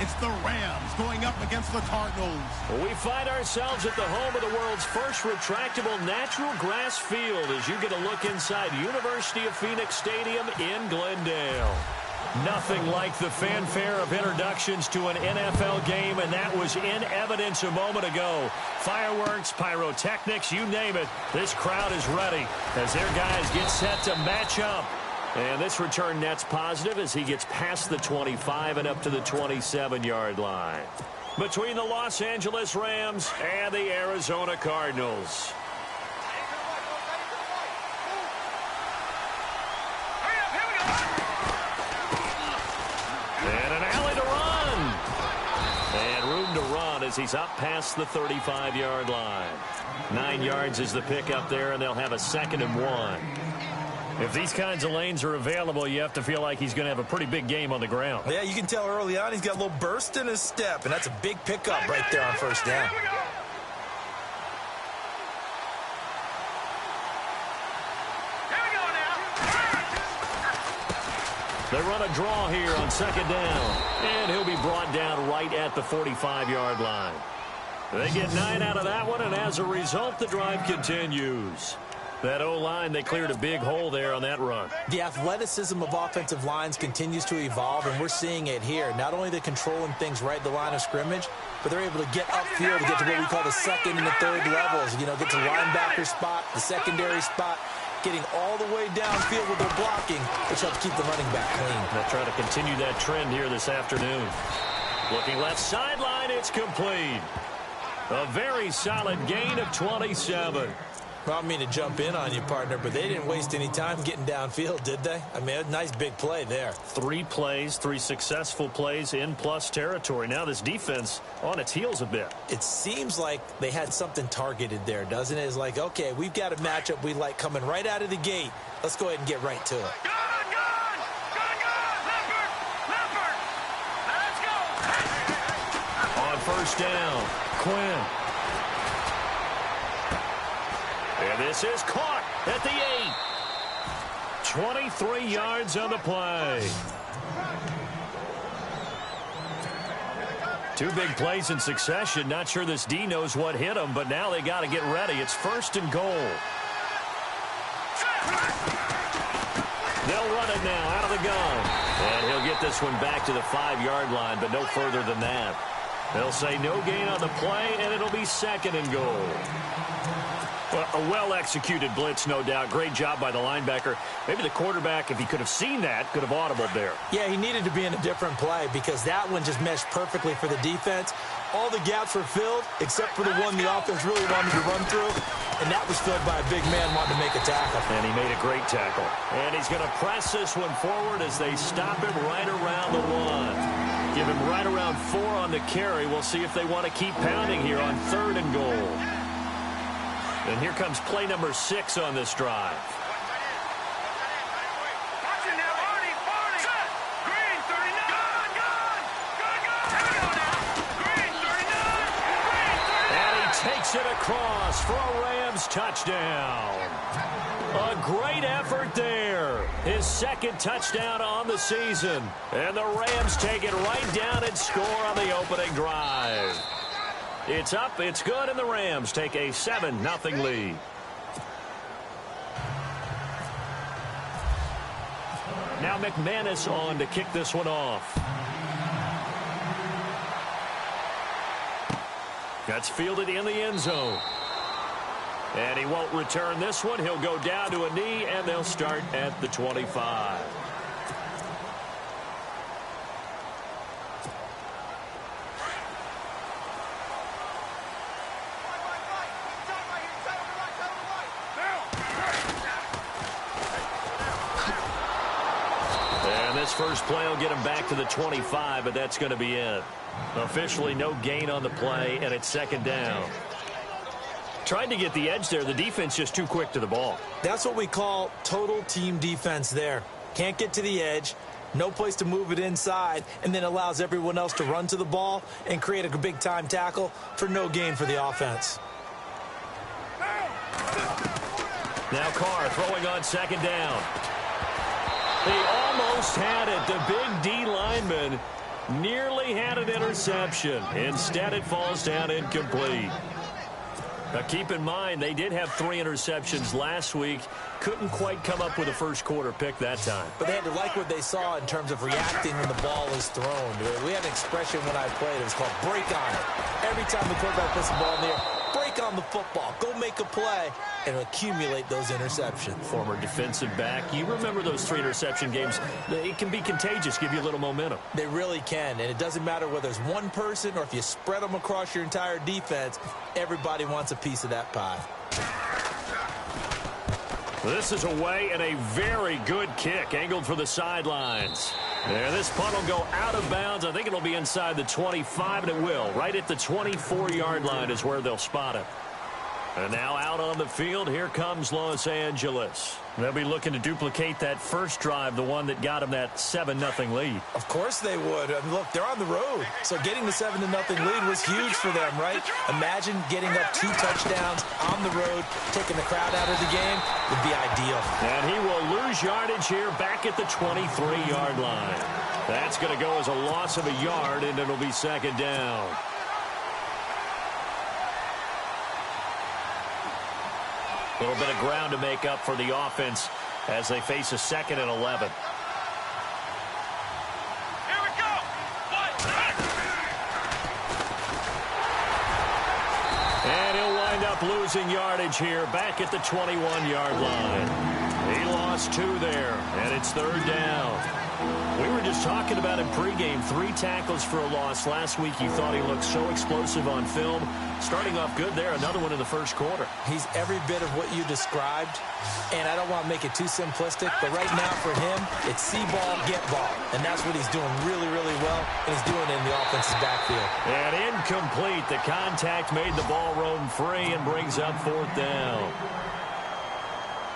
It's the Rams going up against the Cardinals. Well, we find ourselves at the home of the world's first retractable natural grass field as you get a look inside University of Phoenix Stadium in Glendale. Nothing like the fanfare of introductions to an NFL game, and that was in evidence a moment ago. Fireworks, pyrotechnics, you name it. This crowd is ready as their guys get set to match up. And this return net's positive as he gets past the 25 and up to the 27-yard line. Between the Los Angeles Rams and the Arizona Cardinals. And an alley to run. And room to run as he's up past the 35-yard line. 9 yards is the pickup there, and they'll have a 2nd and 1. If these kinds of lanes are available, you have to feel like he's going to have a pretty big game on the ground. Yeah, you can tell early on he's got a little burst in his step, and that's a big pickup right there on first down. They run a draw here on 2nd down, and he'll be brought down right at the 45-yard line. They get 9 out of that one, and as a result, the drive continues. That O-line, they cleared a big hole there on that run. The athleticism of offensive lines continues to evolve, and we're seeing it here. Not only they're controlling things right at the line of scrimmage, but they're able to get upfield to get to what we call the 2nd and the 3rd levels. You know, get to linebacker spot, the secondary spot, getting all the way downfield with their blocking, which helps keep the running back clean. They'll try to continue that trend here this afternoon. Looking left sideline, it's complete. A very solid gain of 27. Well, I don't mean to jump in on you, partner, but they didn't waste any time getting downfield, did they? I mean, a nice big play there. 3 plays, 3 successful plays in plus territory. Now this defense on its heels a bit. It seems like they had something targeted there, doesn't it? It's like, okay, we've got a matchup we like coming right out of the gate. Let's go ahead and get right to it. On first down, Quinn. And this is caught at the 8. 23 yards on the play. 2 big plays in succession. Not sure this D knows what hit him, but now they got to get ready. It's 1st and goal. They'll run it now out of the gun. And he'll get this one back to the 5-yard line, but no further than that. They'll say no gain on the play, and it'll be 2nd and goal. Well, a well-executed blitz, no doubt. Great job by the linebacker. Maybe the quarterback, if he could have seen that, could have audibled there. Yeah, he needed to be in a different play because that one just meshed perfectly for the defense. All the gaps were filled except for the one the offense really wanted to run through, and that was filled by a big man wanting to make a tackle. And he made a great tackle. And he's going to press this one forward as they stop him right around the 1. Give him right around 4 on the carry. We'll see if they want to keep pounding here on 3rd and goal. And here comes play number 6 on this drive. And he takes it across for a Rams touchdown. A great effort there. His 2nd touchdown on the season. And the Rams take it right down and score on the opening drive. It's up, it's good, and the Rams take a 7-0 lead. Now McManus on to kick this one off. That's fielded in the end zone. And he won't return this one. He'll go down to a knee, and they'll start at the 25. This first play will get him back to the 25, but that's going to be it. Officially no gain on the play, and it's 2nd down. Tried to get the edge there. The defense just too quick to the ball. That's what we call total team defense there. Can't get to the edge, no place to move it inside, and then allows everyone else to run to the ball and create a big-time tackle for no gain for the offense. Now Carr throwing on 2nd down. He almost had it. The big D lineman Nearly had an interception. Instead, it falls down incomplete. Now, keep in mind, they did have 3 interceptions last week. Couldn't quite come up with a first-quarter pick that time. But they had to like what they saw in terms of reacting when the ball is thrown. We had an expression when I played. It was called break on it. Every time the quarterback puts the ball in the air, break on the football. Go make a play and accumulate those interceptions. Former defensive back. You remember those 3 interception games. It can be contagious, give you a little momentum. They really can, and it doesn't matter whether it's one person or if you spread them across your entire defense. Everybody wants a piece of that pie. This is away and a very good kick angled for the sidelines. And this punt will go out of bounds. I think it'll be inside the 25, and it will. Right at the 24-yard line is where they'll spot it. And now out on the field, here comes Los Angeles. They'll be looking to duplicate that first drive, the one that got them that 7-0 lead. Of course they would. I mean, look, they're on the road. So getting the 7-0 lead was huge for them, right? Imagine getting up 2 touchdowns on the road, taking the crowd out of the game would be ideal. And he will lose yardage here back at the 23-yard line. That's going to go as a loss of a yard, and it'll be second down. A little bit of ground to make up for the offense as they face a 2nd and 11. Here we go. And he'll wind up losing yardage here back at the 21-yard line. He lost 2 there, and it's 3rd down. We were just talking about him pregame. 3 tackles for a loss. Last week you thought he looked so explosive on film. Starting off good there. Another one in the first quarter. He's every bit of what you described. And I don't want to make it too simplistic, but right now for him, it's see ball, get ball. And that's what he's doing really, really well. And he's doing it in the offense's backfield. And incomplete. The contact made the ball roam free and brings up 4th down.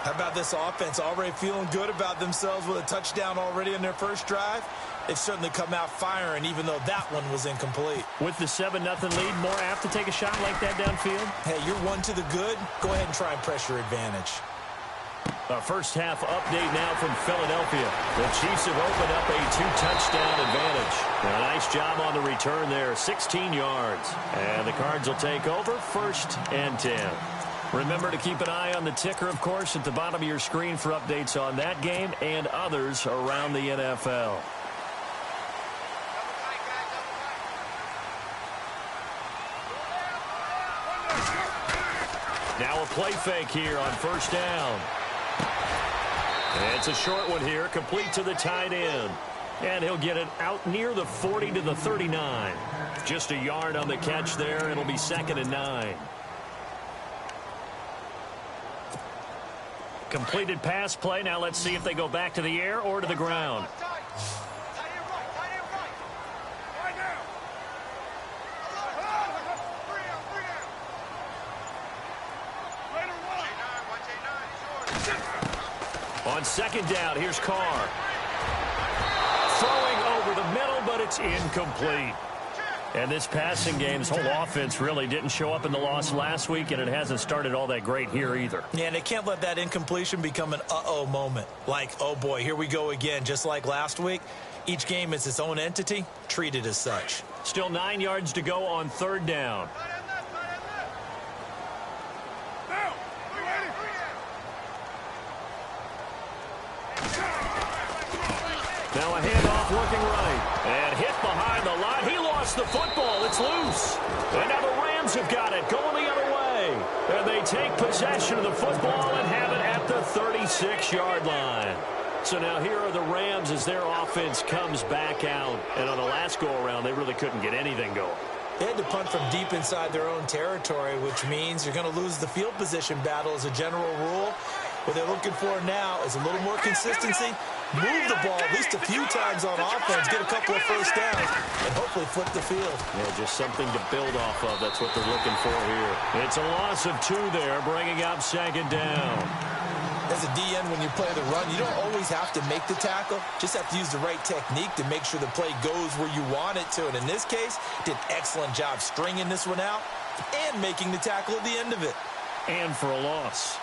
How about this offense already feeling good about themselves with a touchdown already in their first drive? They've certainly come out firing, even though that one was incomplete. With the 7-0 lead, more apt to take a shot like that downfield? Hey, you're 1 to the good. Go ahead and try and pressure advantage. Our first half update now from Philadelphia. The Chiefs have opened up a 2-touchdown advantage. A nice job on the return there, 16 yards. And the Cards will take over, 1st and 10. Remember to keep an eye on the ticker, of course, at the bottom of your screen for updates on that game and others around the NFL. Now a play fake here on 1st down. It's a short one here, complete to the tight end. And he'll get it out near the 40 to the 39. Just a yard on the catch there. It'll be 2nd and 9. Completed pass play. Now let's see if they go back to the air or to the ground. On 2nd down, here's Carr. Throwing over the middle, but it's incomplete. And this passing game's whole offense really didn't show up in the loss last week, and it hasn't started all that great here either. Yeah, and they can't let that incompletion become an uh-oh moment. Like, oh boy, here we go again, just like last week. Each game is its own entity, treated as such. Still 9 yards to go on 3rd down. Now a handoff looking right. And hit behind the line. He lost the football. It's loose. And now the Rams have got it going the other way. And they take possession of the football and have it at the 36-yard line. So now here are the Rams as their offense comes back out. And on the last go-around, they really couldn't get anything going. They had to punt from deep inside their own territory, which means you're going to lose the field position battle as a general rule. What they're looking for now is a little more consistency, move the ball at least a few times on offense, get a couple of first downs, and hopefully flip the field. Yeah, just something to build off of. That's what they're looking for here. It's a loss of 2 there, bringing up 2nd down. As a DN, when you play the run, you don't always have to make the tackle. Just have to use the right technique to make sure the play goes where you want it to. And in this case, did an excellent job stringing this one out and making the tackle at the end of it. And for a loss.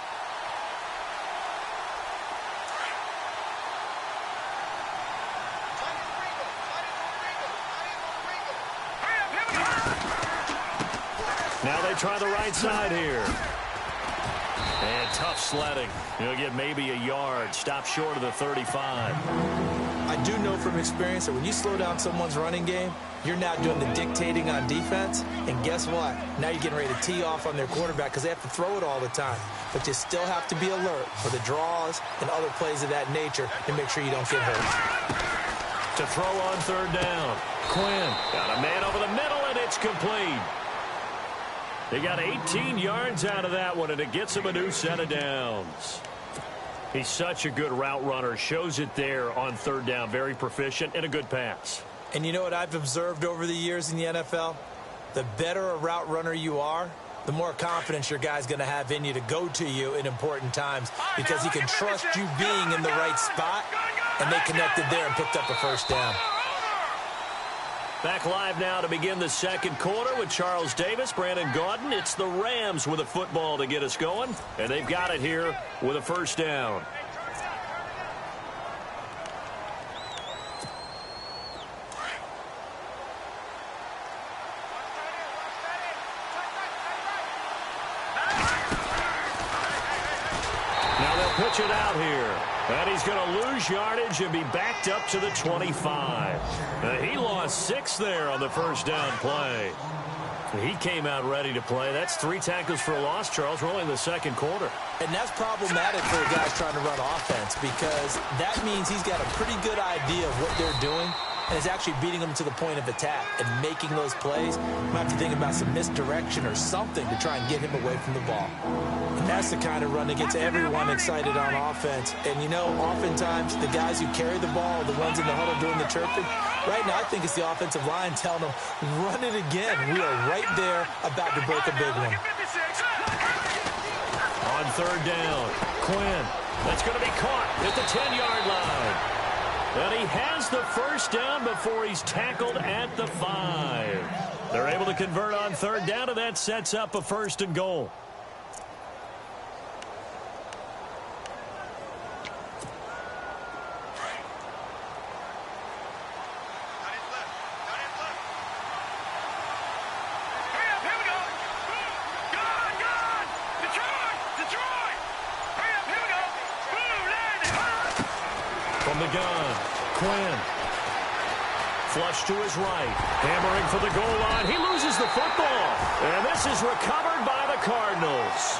Now they try the right side here. And tough sledding. He'll get maybe a yard. Stop short of the 35. I do know from experience that when you slow down someone's running game, you're now doing the dictating on defense. And guess what? Now you're getting ready to tee off on their quarterback because they have to throw it all the time. But you still have to be alert for the draws and other plays of that nature to make sure you don't get hurt. To throw on third down. Quinn got a man over the middle, and it's complete. They got 18 yards out of that one, and it gets him a new set of downs. He's such a good route runner. Shows it there on third down. Very proficient and a good pass. And you know what I've observed over the years in the NFL? The better a route runner you are, the more confidence your guy's going to have in you to go to you in important times because he can trust you being in the right spot, and they connected there and picked up a first down. Back live now to begin the second quarter with Charles Davis, Brandon Gaudin. It's the Rams with a football to get us going, and they've got it here with a first down. Now they'll pitch it out here. And he's going to lose yardage and be backed up to the 25. He lost 6 there on the first down play. He came out ready to play. That's 3 tackles for a loss, Charles. We're only in the second quarter. And that's problematic for guys trying to run offense because that means he's got a pretty good idea of what they're doing and is actually beating them to the point of attack and making those plays. Might have to think about some misdirection or something to try and get him away from the ball. And that's the kind of run that gets everyone excited on offense. And, you know, oftentimes the guys who carry the ball, the ones in the huddle doing the chirping, right now I think it's the offensive line telling them, run it again. We are right there about to break a big one. On third down, Quinn. That's going to be caught at the 10-yard line. And he has the first down before he's tackled at the 5. They're able to convert on third down, and that sets up a first and goal. From the gun, Quinn. Flush to his right. Hammering for the goal line. He loses the football. And this is recovered by the Cardinals.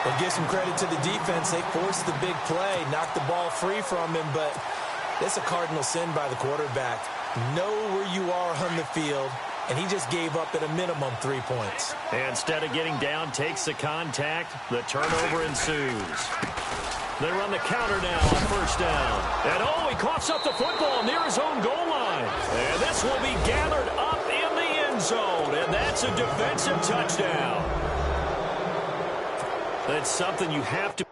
Well, give some credit to the defense. They forced the big play, knocked the ball free from him, but it's a Cardinal sin by the quarterback. Know where you are on the field, and he just gave up at a minimum 3 points. And instead of getting down, takes the contact. The turnover ensues. They run the counter now on first down. And he coughs up the football near his own goal line. And this will be gathered up in the end zone. And that's a defensive touchdown. That's something you have to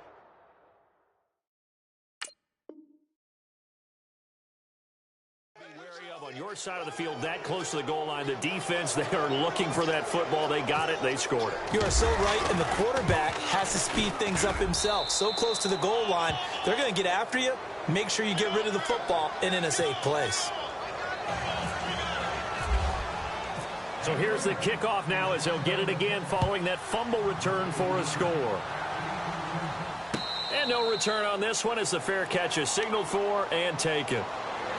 on your side of the field, that close to the goal line. The defense, they are looking for that football. They got it. They scored it. You are so right, and the quarterback has to speed things up himself. So close to the goal line, they're going to get after you. Make sure you get rid of the football and in a safe place. So here's the kickoff now as he'll get it again following that fumble return for a score. And no return on this one as the fair catch is signaled for and taken.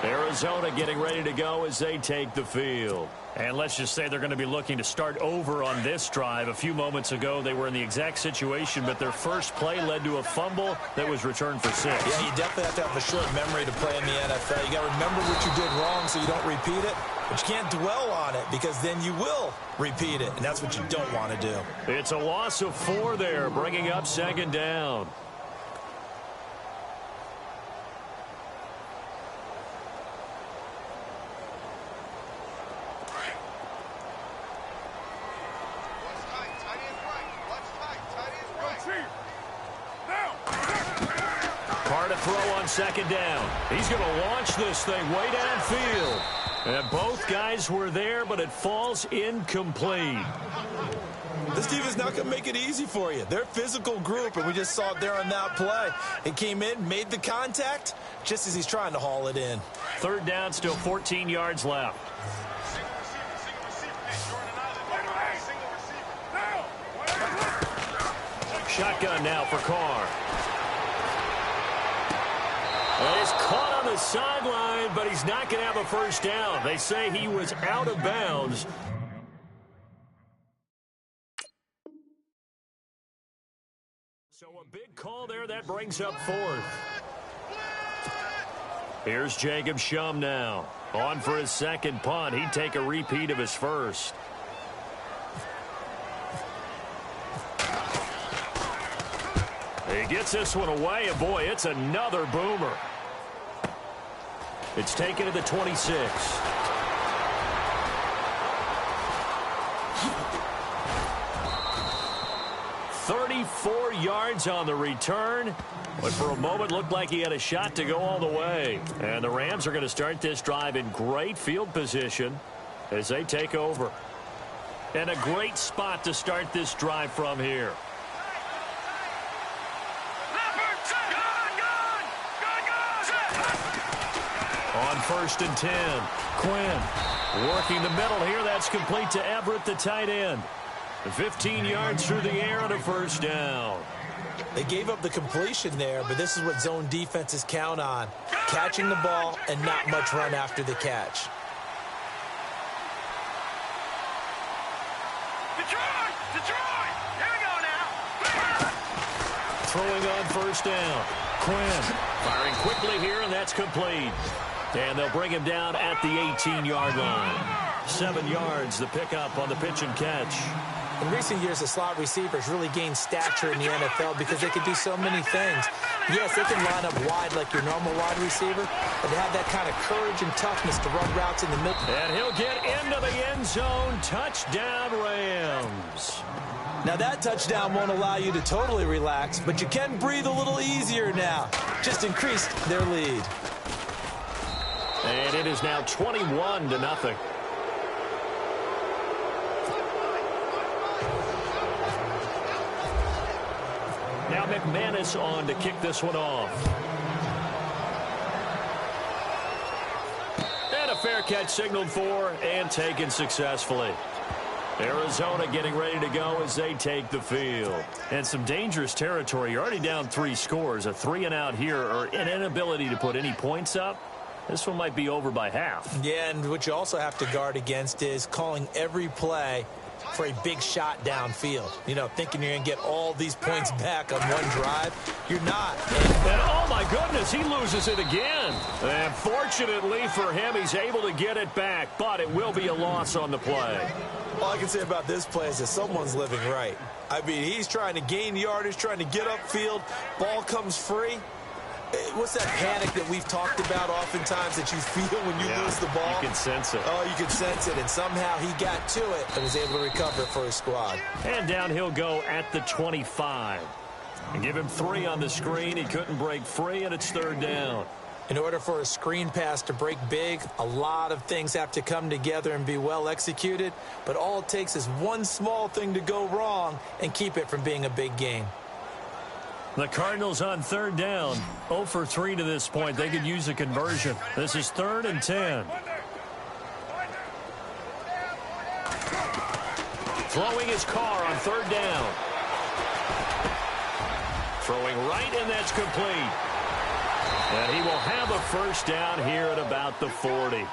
Arizona getting ready to go as they take the field. And let's just say they're going to be looking to start over on this drive. A few moments ago, they were in the exact situation, but their first play led to a fumble that was returned for 6. Yeah, you definitely have to have a short memory to play in the NFL. You got to remember what you did wrong so you don't repeat it, but you can't dwell on it because then you will repeat it, and that's what you don't want to do. It's a loss of 4 there, bringing up second down. Throw on second down. He's going to launch this thing way downfield. And both guys were there, but it falls incomplete. This defense is not going to make it easy for you. They're a physical group, and we just saw it there on that play. It came in, made the contact, just as he's trying to haul it in. Third down, still 14 yards left. shotgun now for Carr. He's caught on the sideline, but he's not going to have a first down. They say he was out of bounds. So a big call there. That brings up fourth. Here's Jacob Shum now. On for his second punt. He'd take a repeat of his first. He gets this one away, and boy, it's another boomer. It's taken to the 26. 34 yards on the return, but for a moment looked like he had a shot to go all the way. And the Rams are going to start this drive in great field position as they take over. And a great spot to start this drive from here. On 1st and 10, Quinn working the middle here. That's complete to Everett, the tight end. 15 yards through the air and a first down. They gave up the completion there, but this is what zone defenses count on. Catching the ball and not much run after the catch. Detroit! Here we go now! Throwing on first down. Quinn firing quickly here, and that's complete. And they'll bring him down at the 18-yard line. 7 yards, the pickup on the pitch and catch. In recent years, the slot receivers really gained stature in the NFL because they can do so many things. Yes, they can line up wide like your normal wide receiver, but they have that kind of courage and toughness to run routes in the middle. And he'll get into the end zone. Touchdown, Rams. Now, that touchdown won't allow you to totally relax, but you can breathe a little easier now. Just increased their lead. And it is now 21-0. Now McManus on to kick this one off. And a fair catch signaled for and taken successfully. Arizona getting ready to go as they take the field. And some dangerous territory. You're already down 3 scores. A 3-and-out here or an inability to put any points up. This one might be over by half. Yeah, and what you also have to guard against is calling every play for a big shot downfield. You know, thinking you're going to get all these points back on one drive. You're not. And oh, my goodness, he loses it again. And fortunately for him, he's able to get it back, but it will be a loss on the play. All I can say about this play is that someone's living right. I mean, he's trying to gain yardage, trying to get upfield. Ball comes free. What's that panic that we've talked about oftentimes that you feel when you lose the ball? You can sense it. Oh, you can sense it. And somehow he got to it and was able to recover it for his squad. And down he'll go at the 25. And give him 3 on the screen. He couldn't break free, and it's 3rd down. In order for a screen pass to break big, a lot of things have to come together and be well executed. But all it takes is one small thing to go wrong and keep it from being a big game. The Cardinals on 3rd down. 0 for 3 to this point. They could use a conversion. This is 3rd and 10. Throwing his car on 3rd down. Throwing right, and that's complete. And he will have a first down here at about the 40.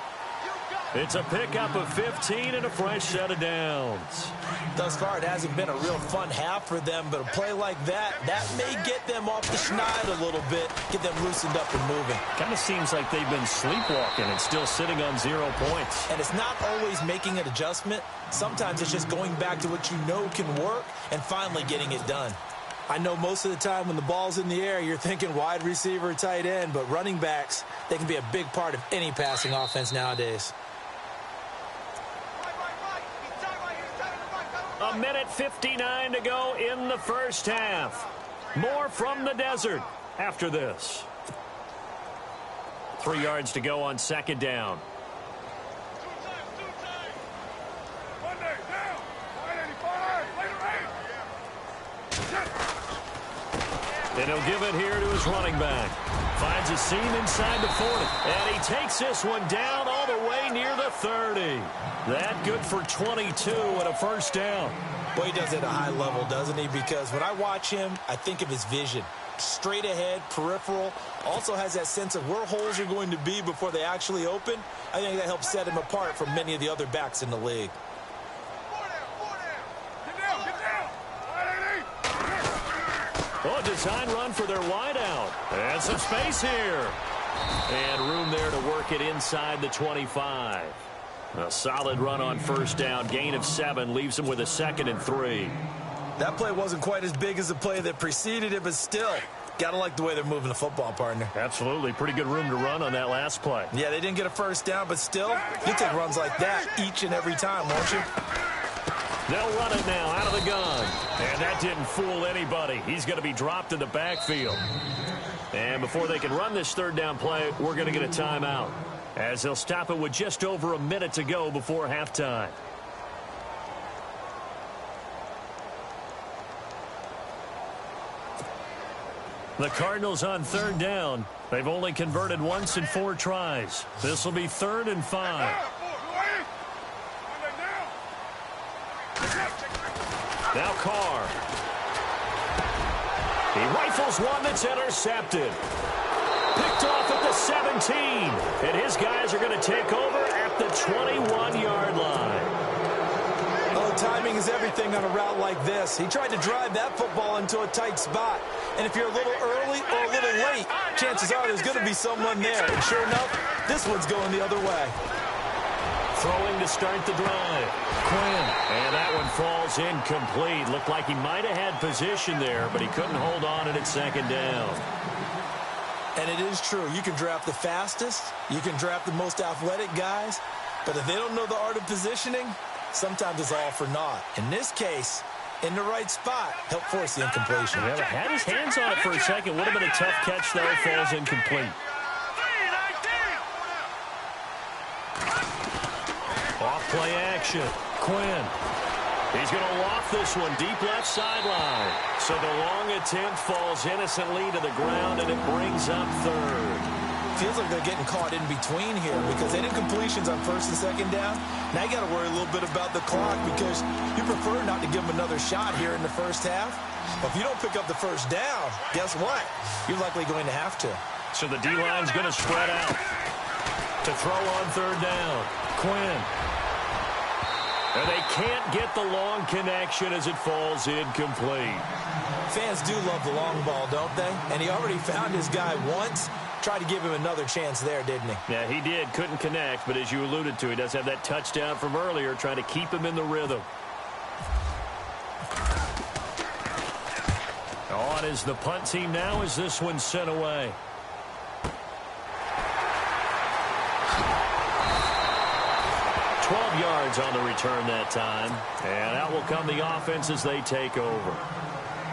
It's a pickup of 15 and a fresh set of downs. Thus far, it hasn't been a real fun half for them, but a play like that may get them off the schneid a little bit, get them loosened up and moving. Kind of seems like they've been sleepwalking and still sitting on 0 points. And it's not always making an adjustment. Sometimes it's just going back to what you know can work and finally getting it done. I know most of the time when the ball's in the air, you're thinking wide receiver, tight end, but running backs, they can be a big part of any passing offense nowadays. A minute 59 to go in the first half. More from the desert after this. 3 yards to go on 2nd down. And he'll give it here to his running back. Finds a seam inside the 40. And he takes this one down all the way way near the 30. That good for 22 and a first down. Well, he does it at a high level, doesn't he? Because when I watch him, I think of his vision. Straight ahead, peripheral, also has that sense of where holes are going to be before they actually open. I think that helps set him apart from many of the other backs in the league. Oh, design run for their wideout. And some space here. And room there to work it inside the 25. A solid run on first down. Gain of 7 leaves them with a 2nd and 3. That play wasn't quite as big as the play that preceded it, but still, gotta like the way they're moving the football, partner. Absolutely. Pretty good room to run on that last play. Yeah, they didn't get a first down, but still, you take runs like that each and every time, won't you? They'll run it now out of the gun. And that didn't fool anybody. He's going to be dropped in the backfield. And before they can run this third down play, we're going to get a timeout, as they'll stop it with just over a minute to go before halftime. The Cardinals on third down. They've only converted once in 4 tries. This will be 3rd and 5. Now Carr. He rifles one that's intercepted. Picked off at the 17. And his guys are going to take over at the 21-yard line. Oh, timing is everything on a route like this. He tried to drive that football into a tight spot. And if you're a little early or a little late, chances are there's going to be someone there. And sure enough, this one's going the other way. Throwing to start the drive. Quinn. And that one falls incomplete. Looked like he might have had position there, but he couldn't hold on at 2nd down. And it is true. You can draft the fastest. You can draft the most athletic guys. But if they don't know the art of positioning, sometimes it's all for naught. In this case, in the right spot, helped force the incompletion. Yeah, had his hands on it for a second. Would have been a tough catch, though. Falls incomplete. Off-play action. Quinn. He's going to loft this one deep left sideline. So the long attempt falls innocently to the ground, and it brings up 3rd. Feels like they're getting caught in between here because they did completions on 1st and 2nd down. Now you got to worry a little bit about the clock because you prefer not to give them another shot here in the first half. But if you don't pick up the first down, guess what? You're likely going to have to. So the D-line's going to spread out. To throw on 3rd down. Quinn. And they can't get the long connection as it falls incomplete. Fans do love the long ball, don't they? And he already found his guy once. Tried to give him another chance there, didn't he? Yeah, he did. Couldn't connect, but as you alluded to, he does have that touchdown from earlier, trying to keep him in the rhythm. On is the punt team now as this one's sent away. Yards on the return that time. And out will come the offense as they take over.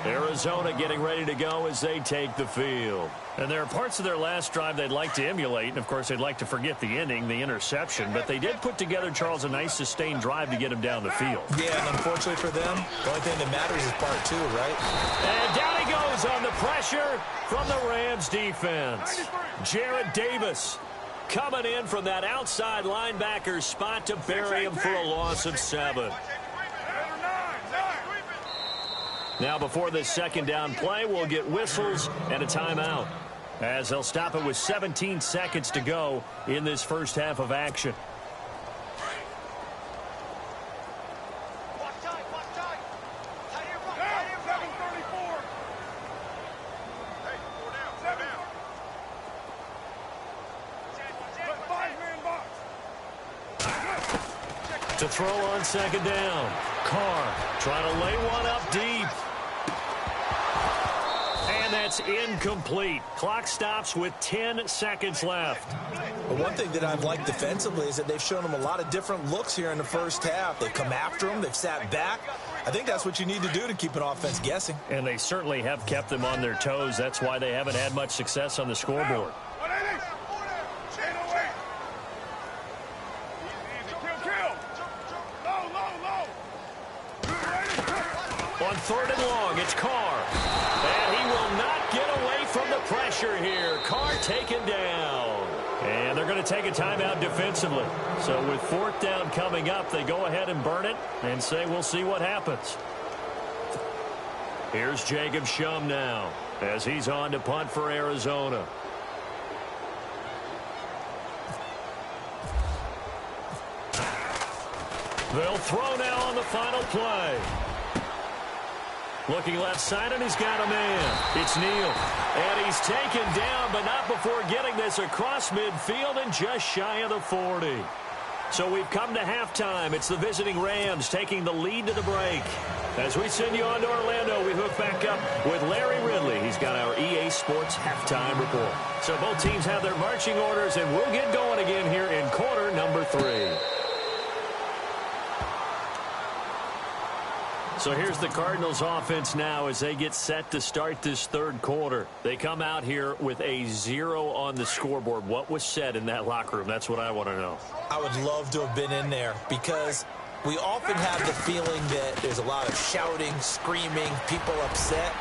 Arizona getting ready to go as they take the field. And there are parts of their last drive they'd like to emulate. And, of course, they'd like to forget the ending, the interception. But they did put together, Charles, a nice sustained drive to get him down the field. Yeah, and unfortunately for them, the only thing that matters is part 2, right? And down he goes on the pressure from the Rams defense. Jarrett Davis coming in from that outside linebacker spot to bury him for a loss of 7. Now before this 2nd down play, we'll get whistles and a timeout, as they'll stop it with 17 seconds to go in this first half of action. To throw on 2nd down. Carr trying to lay one up deep. And that's incomplete. Clock stops with 10 seconds left. But one thing that I've liked defensively is that they've shown them a lot of different looks here in the first half. They've come after them. They've sat back. I think that's what you need to do to keep an offense guessing. And they certainly have kept them on their toes. That's why they haven't had much success on the scoreboard. On 3rd and long, it's Carr. And he will not get away from the pressure here. Carr taken down. And they're going to take a timeout defensively. So with fourth down coming up, they go ahead and burn it and say we'll see what happens. Here's Jacob Shum now as he's on to punt for Arizona. They'll throw now on the final play. Looking left side, and he's got a man. It's Neal. And he's taken down, but not before getting this across midfield and just shy of the 40. So we've come to halftime. It's the visiting Rams taking the lead to the break. As we send you on to Orlando, we hook back up with Larry Ridley. He's got our EA Sports halftime report. So both teams have their marching orders, and we'll get going again here in quarter number 3. So here's the Cardinals offense now as they get set to start this third quarter. They come out here with a 0 on the scoreboard. What was said in that locker room? That's what I want to know. I would love to have been in there because we often have the feeling that there's a lot of shouting, screaming, people upset.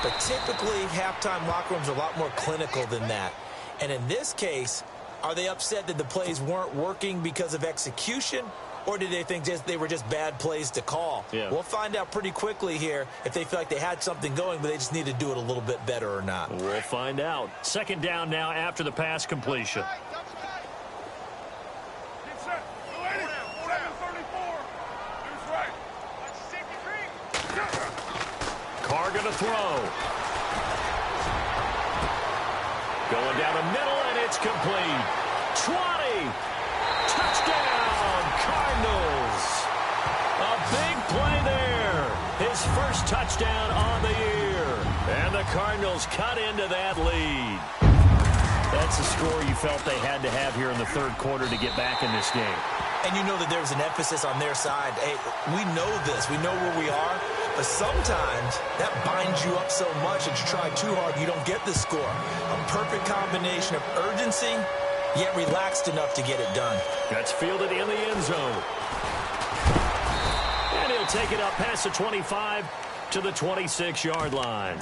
But typically, halftime locker rooms are a lot more clinical than that. And in this case, are they upset that the plays weren't working because of execution? Or did they think they were just bad plays to call? Yeah. We'll find out pretty quickly here if they feel like they had something going, but they just need to do it a little bit better or not. We'll find out. Second down now after the pass completion. Carr going to throw. Going down the middle, and it's complete. 20. Touchdown, Cardinals. A big play there. His first touchdown on the year. And the Cardinals cut into that lead. That's a score you felt they had to have here in the third quarter to get back in this game. And you know that there's an emphasis on their side. Hey, we know this. We know where we are. But sometimes that binds you up so much that you try too hard, you don't get the score. A perfect combination of urgency, yet relaxed enough to get it done. That's fielded in the end zone. And he'll take it up past the 25 to the 26-yard line.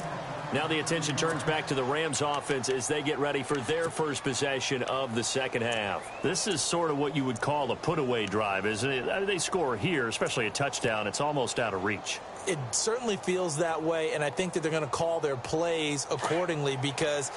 Now the attention turns back to the Rams offense as they get ready for their first possession of the second half. This is sort of what you would call a put-away drive, isn't it? They score here, especially a touchdown. It's almost out of reach. It certainly feels that way, and I think that they're going to call their plays accordingly because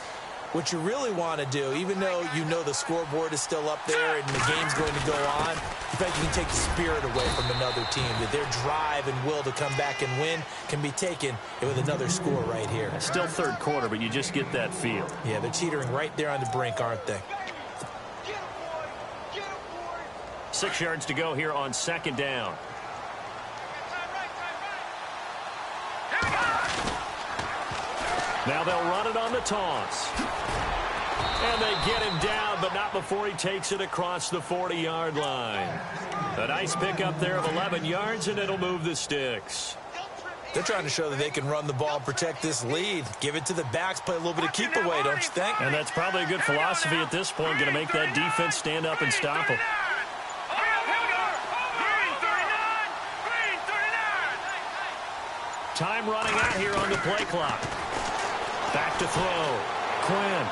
what you really want to do, even though you know the scoreboard is still up there and the game's going to go on, in fact, you can take the spirit away from another team. That their drive and will to come back and win can be taken with another score right here. It's still third quarter, but you just get that feel. Yeah, they're teetering right there on the brink, aren't they? 6 yards to go here on second down. Now they'll run it on the toss. And they get him down, but not before he takes it across the 40-yard line. A nice pickup there of 11 yards, and it'll move the sticks. They're trying to show that they can run the ball and protect this lead. Give it to the backs, play a little bit of keep away, don't you think? And that's probably a good philosophy at this point, going to make that defense stand up and stop them. Time running out here on the play clock. Back to throw. Quinn.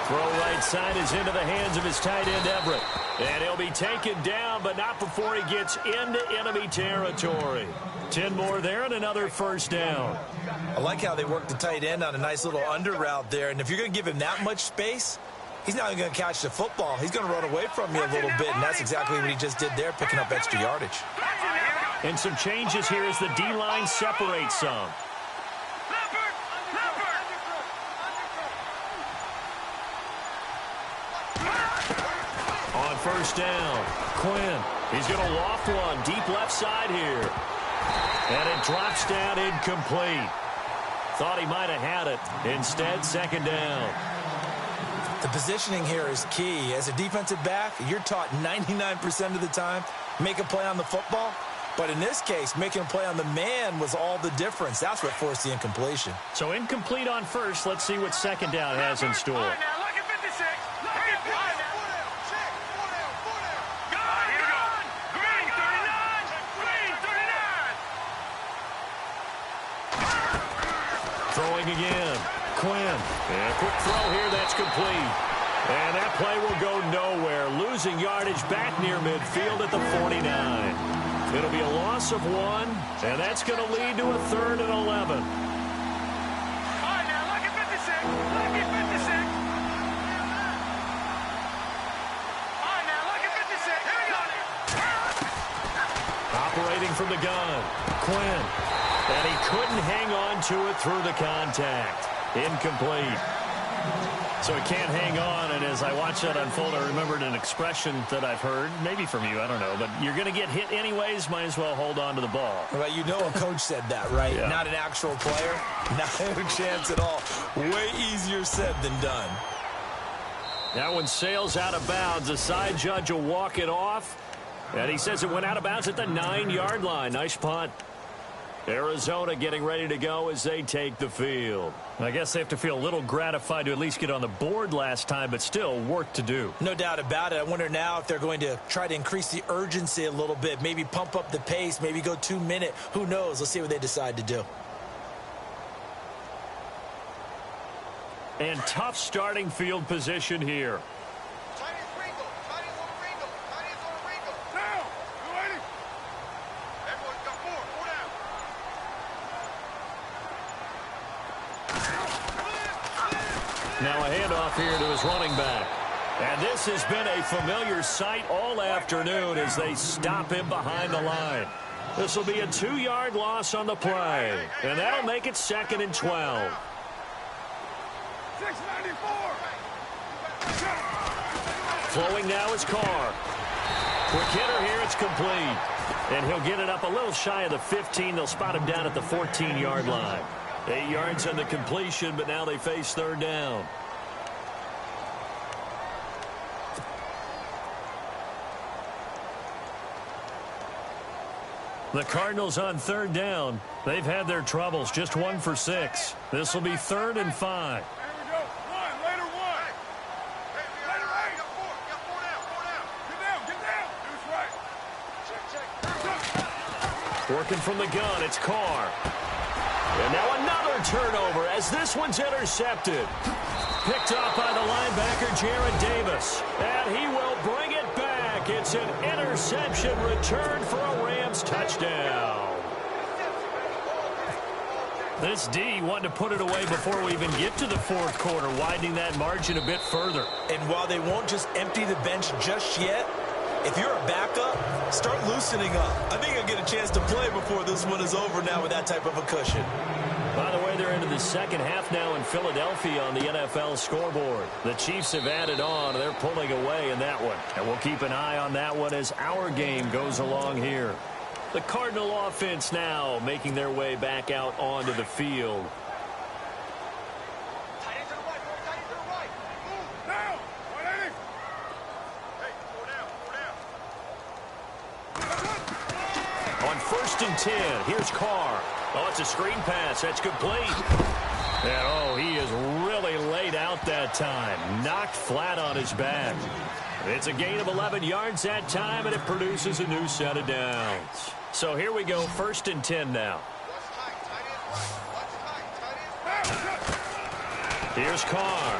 Throw right side is into the hands of his tight end, Everett. And he'll be taken down, but not before he gets into enemy territory. 10 more there and another first down. I like how they work the tight end on a nice little under route there. And if you're going to give him that much space, he's not even going to catch the football. He's going to run away from you a little bit, and that's exactly what he just did there, picking up extra yardage. And some changes here as the D-line separates some. On first down, Quinn. He's going to loft one deep left side here. And it drops down incomplete. Thought he might have had it. Instead, second down. The positioning here is key. As a defensive back, you're taught 99% of the time, make a play on the football. But in this case, making a play on the man was all the difference. That's what forced the incompletion. So incomplete on first. Let's see what second down has in store. Now look at 56. Look at 4 down. Here we go. Green 39. Green 39. Throwing again. Quinn. And a quick throw here. That's complete. And that play will go nowhere, losing yardage back near midfield at the 49. It'll be a loss of 1, and that's going to lead to a 3rd and 11. All right, now, look at 56. Look at 56. All right, now, look at 56. Here we go. Operating from the gun, Quinn. And he couldn't hang on to it through the contact. Incomplete. So he can't hang on, and as I watch that unfold, I remembered an expression that I've heard, maybe from you, I don't know, but you're going to get hit anyways, might as well hold on to the ball. Well, you know a coach said that, right? Yeah. Not an actual player. Not a chance at all. Way easier said than done. That one sails out of bounds. The side judge will walk it off, and he says it went out of bounds at the 9-yard line. Nice punt. Arizona getting ready to go as they take the field. I guess they have to feel a little gratified to at least get on the board last time, but still work to do. No doubt about it. I wonder now if they're going to try to increase the urgency a little bit, maybe pump up the pace, maybe go 2-minute. Who knows? Let's see what they decide to do. And tough starting field position here. Now a handoff here to his running back. And this has been a familiar sight all afternoon as they stop him behind the line. This will be a 2-yard loss on the play. And that'll make it 2nd and 12. 694. Flowing now is Carr. Quick hitter here, it's complete. And he'll get it up a little shy of the 15. They'll spot him down at the 14-yard line. 8 yards on the completion, but now they face 3rd down. The Cardinals on 3rd down. They've had their troubles, just 1 for 6. This will be 3rd and 5. There we go. One, later one. Later eight. Got four down. Get down. Deuce right. Check. Working from the gun, it's Carr. And now another turnover as this one's intercepted. Picked off by the linebacker, Jared Davis. And he will bring it back. It's an interception return for a Rams touchdown. This D wanted to put it away before we even get to the 4th quarter, widening that margin a bit further. And while they won't just empty the bench just yet, if you're a backup, start loosening up. I think I'll get a chance to play before this one is over now with that type of a cushion. By the way, they're into the 2nd half now in Philadelphia on the NFL scoreboard. The Chiefs have added on. They're pulling away in that one. And we'll keep an eye on that one as our game goes along here. The Cardinal offense now making their way back out onto the field. Tight end to the right. Move. Now. 180. Hey, four down. On 1st and 10, here's Carr. Oh, it's a screen pass. That's complete. And, oh, he is really laid out that time. Knocked flat on his back. It's a gain of 11 yards that time, and it produces a new set of downs. So here we go, 1st and 10 now. Here's Carr.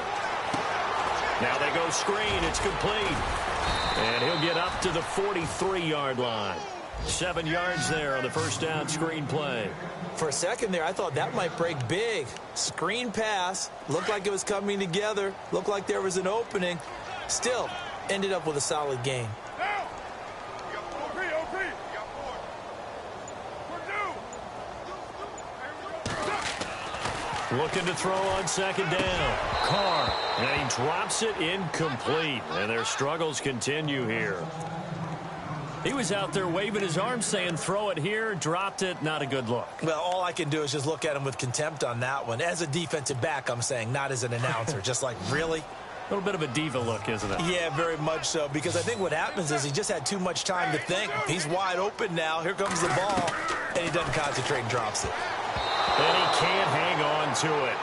Now they go screen. It's complete. And he'll get up to the 43-yard line. 7 yards there on the 1st down screen play. For a second there, I thought that might break big. Screen pass. Looked like it was coming together. Looked like there was an opening. Still, ended up with a solid gain. Now. You got OP. You got 4. We're due. Looking to throw on 2nd down. Carr. And he drops it incomplete. And their struggles continue here. He was out there waving his arms saying throw it here, dropped it, not a good look. Well, all I can do is just look at him with contempt on that one. As a defensive back, I'm saying, not as an announcer. Just like, really? A little bit of a diva look, isn't it? Yeah, very much so, because I think what happens is he just had too much time to think. He's wide open now. Here comes the ball, and he doesn't concentrate and drops it. And he can't hang on to it.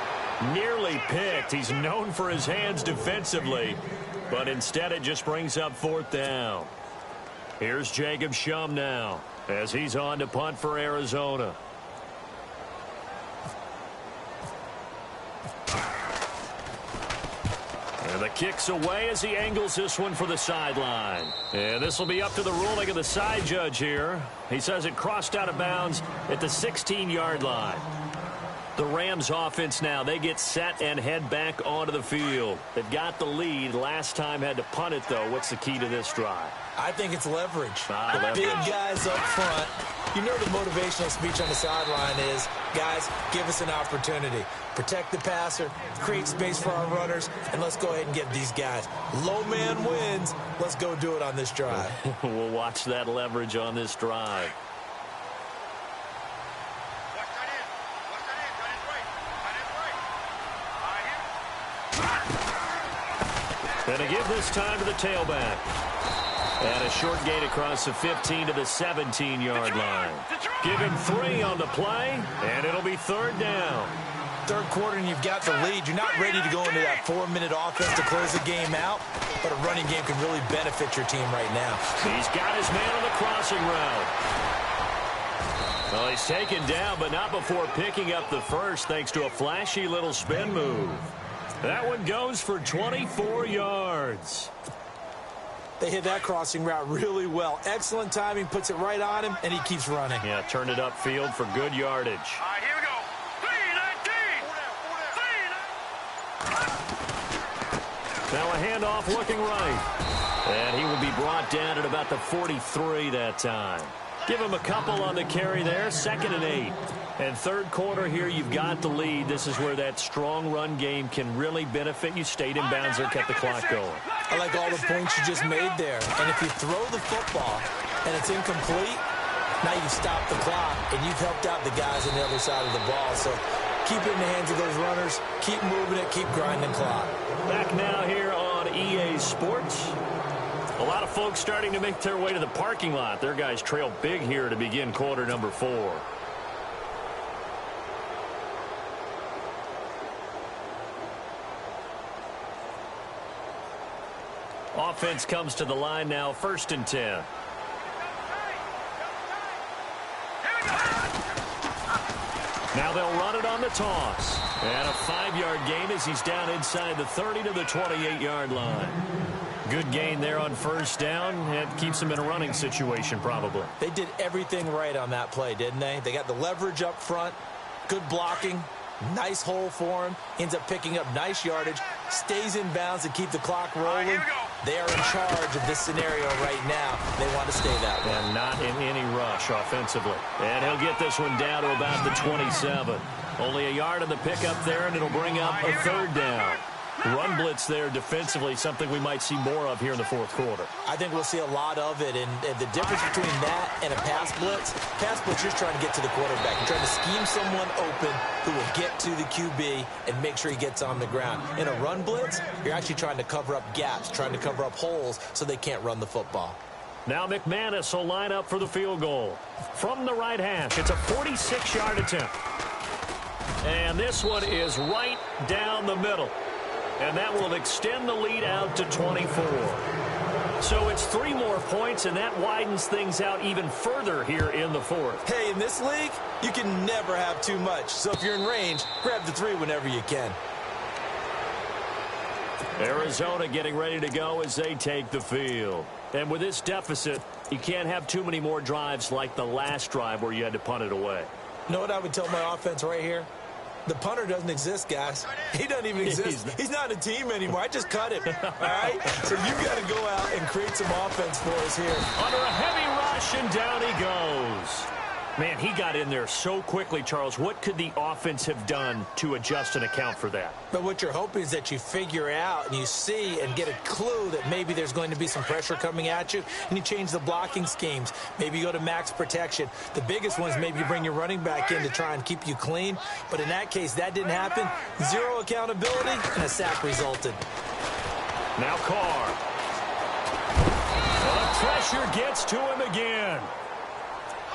Nearly picked. He's known for his hands defensively, but instead it just brings up 4th down. Here's Jacob Shum now as he's on to punt for Arizona. And the kick's away as he angles this one for the sideline. And this will be up to the ruling of the side judge here. He says it crossed out of bounds at the 16-yard line. The Rams offense now, they get set and head back onto the field. They've got the lead. Last time had to punt it, though. What's the key to this drive? I think it's leverage. Leverage. Big guys up front. You know the motivational speech on the sideline is, guys, give us an opportunity. Protect the passer, create space for our runners, and let's go ahead and give these guys. Low man wins. Let's go do it on this drive. We'll watch that leverage on this drive. And to give this time to the tailback. And a short gain across the 15 to the 17-yard line. Give him 3 on the play, and it'll be third down. Third quarter and you've got the lead. You're not ready to go into that 4-minute offense to close the game out, but a running game can really benefit your team right now. He's got his man on the crossing route. Well, he's taken down, but not before picking up the first thanks to a flashy little spin move. That one goes for 24 yards. They hit that crossing route really well. Excellent timing, puts it right on him, and he keeps running. Yeah, turned it upfield for good yardage. All right, here we go. 3-19. Now a handoff looking right. And he will be brought down at about the 43 that time. Give him a couple on the carry there, 2nd and 8. And third quarter here, you've got the lead. This is where that strong run game can really benefit you. Stayed in bounds there, kept the clock going. I like all the points you just made there. And if you throw the football and it's incomplete, now you've stopped the clock and you've helped out the guys on the other side of the ball. So keep it in the hands of those runners. Keep moving it. Keep grinding clock. Back now here on EA Sports. A lot of folks starting to make their way to the parking lot. Their guys trail big here to begin quarter number 4. Offense comes to the line now, 1st and 10. Now they'll run it on the toss. And a 5-yard gain as he's down inside the 30 to the 28-yard line. Good gain there on first down. It keeps him in a running situation probably. They did everything right on that play, didn't they? They got the leverage up front, good blocking, nice hole for him, ends up picking up nice yardage, stays in bounds to keep the clock rolling. They are in charge of this scenario right now. They want to stay that way. And not in any rush offensively. And he'll get this one down to about the 27. Only a yard on the pickup there, and it'll bring up a third down. Run blitz there defensively, something we might see more of here in the fourth quarter. I think we'll see a lot of it, and the difference between that and a pass blitz, you're trying to get to the quarterback. You're trying to scheme someone open who will get to the QB and make sure he gets on the ground. In a run blitz, you're actually trying to cover up gaps, trying to cover up holes so they can't run the football. Now McManus will line up for the field goal. From the right hash, it's a 46-yard attempt. And this one is right down the middle. And that will extend the lead out to 24. So it's 3 more points, and that widens things out even further here in the fourth. Hey, in this league, you can never have too much. So if you're in range, grab the 3 whenever you can. Arizona getting ready to go as they take the field. And with this deficit, you can't have too many more drives like the last drive where you had to punt it away. You know what I would tell my offense right here? The punter doesn't exist, guys. He doesn't even exist. He's not a team anymore. I just cut him, all right? So you've got to go out and create some offense for us here. Under a heavy rush, and down he goes. Man, he got in there so quickly, Charles. What could the offense have done to adjust and account for that? But what you're hoping is that you figure out and you see and get a clue that maybe there's going to be some pressure coming at you, and you change the blocking schemes. Maybe you go to max protection. The biggest one is maybe you bring your running back in to try and keep you clean. But in that case, that didn't happen. 0 accountability, and a sack resulted. Now Carr. Well, the pressure gets to him again.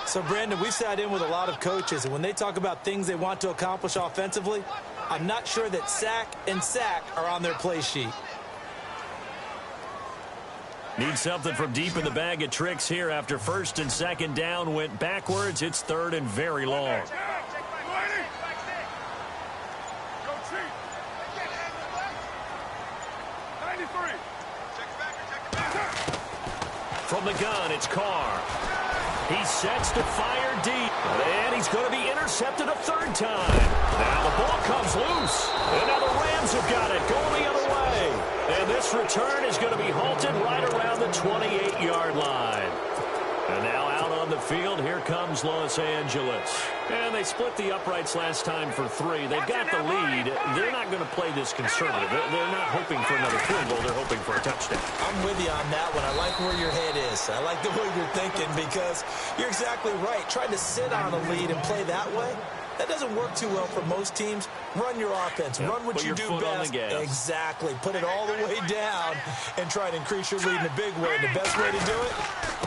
So, Brandon, we've sat in with a lot of coaches, and when they talk about things they want to accomplish offensively, I'm not sure that sack and sack are on their play sheet. Need something from deep in the bag of tricks here after first and second down went backwards. It's third and very long. From the gun, it's Carr. He sets to fire deep, and he's going to be intercepted a third time. Now the ball comes loose, and now the Rams have got it, going the other way. And this return is going to be halted right around the 28-yard line. And now out on the field, here comes Los Angeles. And they split the uprights last time for 3. They've got the lead. They're not going to play this conservative. They're not hoping for another field goal. They're hoping for a touchdown. I'm with you on that one. I like where your head is. I like the way you're thinking because you're exactly right. Trying to sit on a lead and play that way, that doesn't work too well for most teams. Run your offense. Yep. Run what you do best. Exactly. Put it all the way down and try to increase your lead in a big way. And the best way to do it,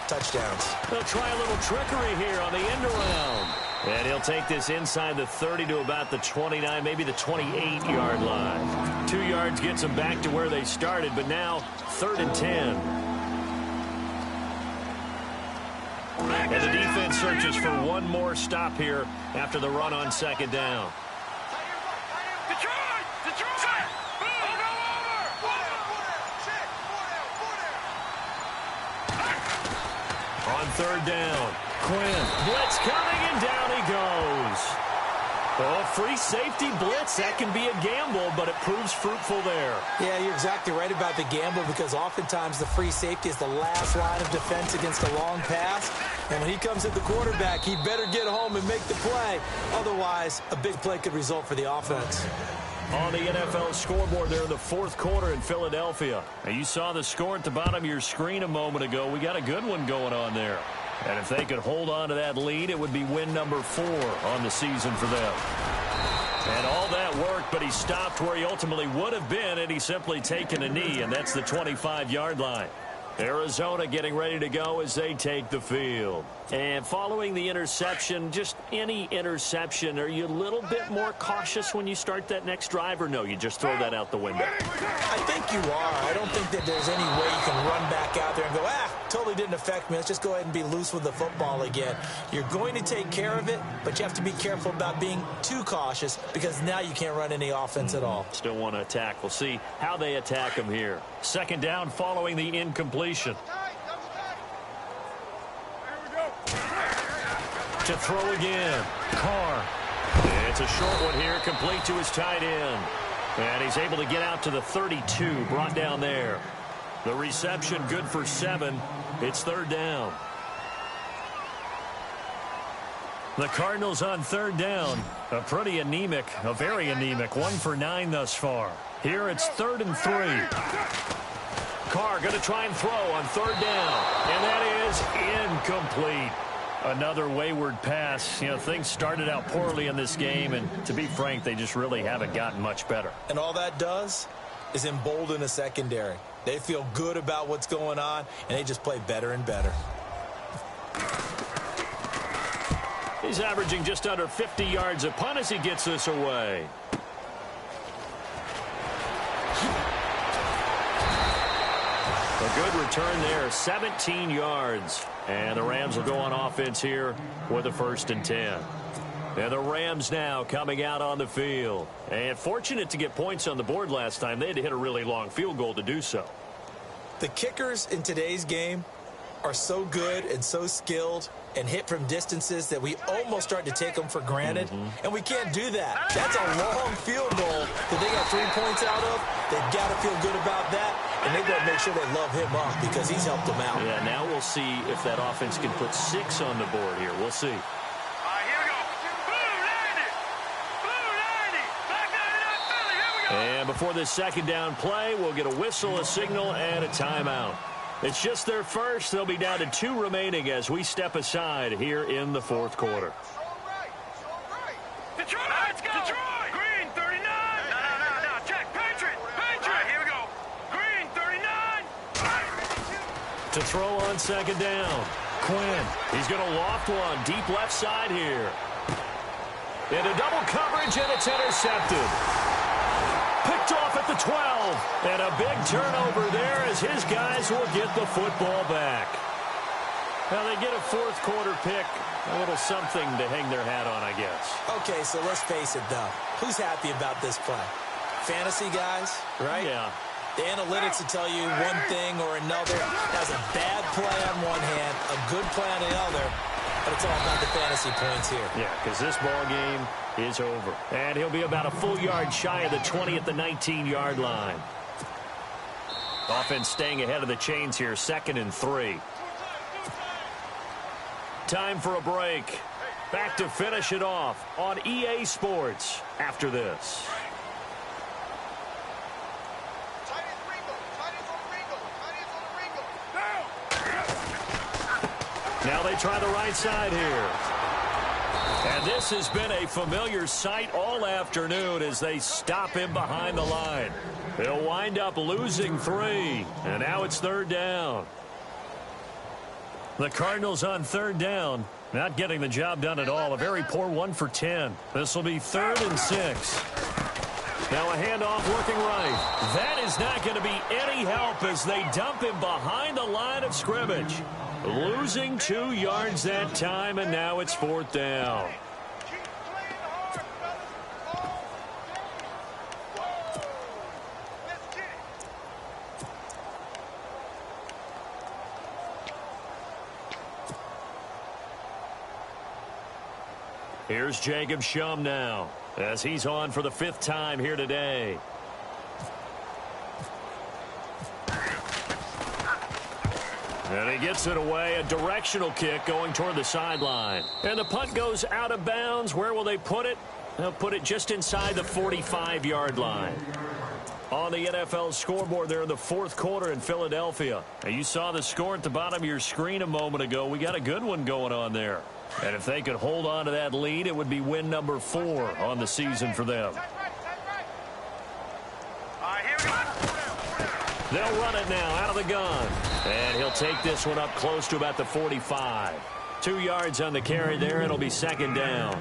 touchdowns. They'll try a little trickery here on the end around. And he'll take this inside the 30 to about the 29, maybe the 28-yard line. 2 yards gets them back to where they started, but now 3rd and 10. And the defense searches for one more stop here after the run on 2nd down. On 3rd down, Quinn. Blitz coming, and down he goes. Oh, free safety blitz. That can be a gamble, but it proves fruitful there. Yeah, you're exactly right about the gamble because oftentimes the free safety is the last line of defense against a long pass. And when he comes at the quarterback, he better get home and make the play. Otherwise, a big play could result for the offense. On the NFL scoreboard there in the 4th quarter in Philadelphia. Now, you saw the score at the bottom of your screen a moment ago. We got a good one going on there. And if they could hold on to that lead, it would be win number 4 on the season for them. And all that worked, but he stopped where he ultimately would have been, and he's simply taken a knee, and that's the 25-yard line. Arizona getting ready to go as they take the field. And following the interception, just any interception, are you a little bit more cautious when you start that next drive, or no, you just throw that out the window? I think you are. I don't think that there's any way you can run back out there and go, totally didn't affect me. Let's just go ahead and be loose with the football again. You're going to take care of it, but you have to be careful about being too cautious because now you can't run any offense at all. Still want to attack. We'll see how they attack him here. 2nd down following the incompletion. To throw again. Carr. It's a short one here, complete to his tight end. And he's able to get out to the 32, brought down there. The reception good for 7. It's 3rd down. The Cardinals on 3rd down. A pretty anemic, a very anemic 1 for 9 thus far. Here it's 3rd and 3. Carr going to try and throw on 3rd down. And that is incomplete. Another wayward pass. You know, things started out poorly in this game, and to be frank, they just really haven't gotten much better. And all that does is embolden a secondary. They feel good about what's going on, and they just play better and better. He's averaging just under 50 yards a punt as he gets this away. A good return there, 17 yards. And the Rams will go on offense here with a 1st and 10. And the Rams now coming out on the field. And fortunate to get points on the board last time. They had to hit a really long field goal to do so. The kickers in today's game are so good and so skilled and hit from distances that we almost start to take them for granted. And we can't do that. That's a long field goal that they got 3 points out of. They've got to feel good about that. And they've got to make sure they love him up because he's helped them out. Yeah, now we'll see if that offense can put 6 on the board here. We'll see. And before this 2nd down play, we'll get a whistle, a signal, and a timeout. It's just their first. They'll be down to 2 remaining as we step aside here in the 4th quarter. Detroit, let's go! Detroit! Green, 39! No, check. Patriot! Here we go. Green, 39! To throw on 2nd down. Quinn. He's going to loft one. Deep left side here. Into double coverage, and it's intercepted. Picked off at the 12. And a big turnover there as his guys will get the football back. Now they get a 4th quarter pick. A little something to hang their hat on, I guess. Okay, so let's face it, though. Who's happy about this play? Fantasy guys, right? Yeah. The analytics will tell you one thing or another. That's a bad play on one hand, a good play on the other, but it's all about the fantasy points here. Yeah, because this ball game is over. And he'll be about a full yard shy of the 20 at the 19-yard line. Offense staying ahead of the chains here, 2nd and 3. Time for a break. Back to finish it off on EA Sports after this. Now they try the right side here. And this has been a familiar sight all afternoon as they stop him behind the line. They'll wind up losing 3. And now it's 3rd down. The Cardinals on 3rd down, not getting the job done at all. A very poor 1 for 10. This will be 3rd and 6. Now a handoff looking right. That is not going to be any help as they dump him behind the line of scrimmage. Losing 2 yards that time, and now it's 4th down. Here's Jacob Shum now, as he's on for the 5th time here today. And he gets it away, a directional kick going toward the sideline. And the punt goes out of bounds. Where will they put it? They'll put it just inside the 45-yard line. On the NFL scoreboard there in the 4th quarter in Philadelphia. Now, you saw the score at the bottom of your screen a moment ago. We got a good one going on there. And if they could hold on to that lead, it would be win number 4 on the season for them. They'll run it now out of the gun. And he'll take this one up close to about the 45. 2 yards on the carry there. It'll be 2nd down.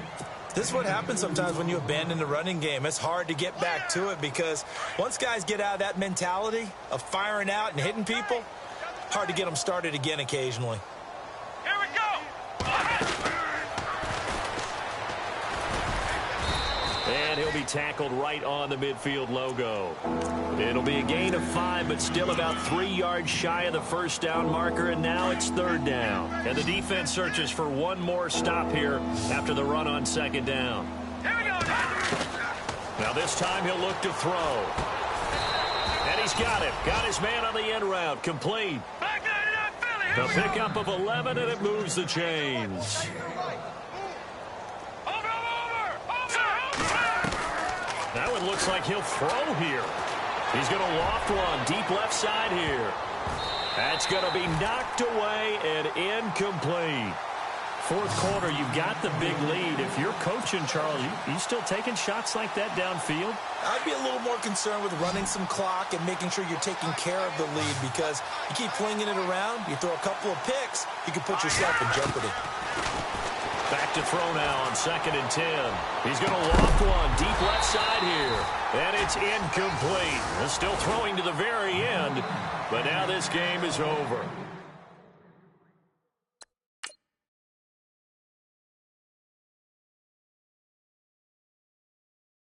This is what happens sometimes when you abandon the running game. It's hard to get back to it because once guys get out of that mentality of firing out and hitting people, hard to get them started again occasionally. Here we go. And he'll be tackled right on the midfield logo. It'll be a gain of 5, but still about 3 yards shy of the 1st down marker, and now it's 3rd down. And the defense searches for one more stop here after the run on 2nd down. Here we go. Now this time he'll look to throw. And he's got it. Got his man on the end route. Complete. The pickup of 11, and it moves the chains. That one looks like he'll throw here. He's going to loft one deep left side here. That's going to be knocked away and incomplete. 4th quarter, you've got the big lead. If you're coaching, Charles, you still taking shots like that downfield? I'd be a little more concerned with running some clock and making sure you're taking care of the lead because you keep flinging it around, you throw a couple of picks, you can put yourself in jeopardy. Back to throw now on 2nd and 10. He's going to loft one deep left side here. And it's incomplete. Still throwing to the very end, but now this game is over.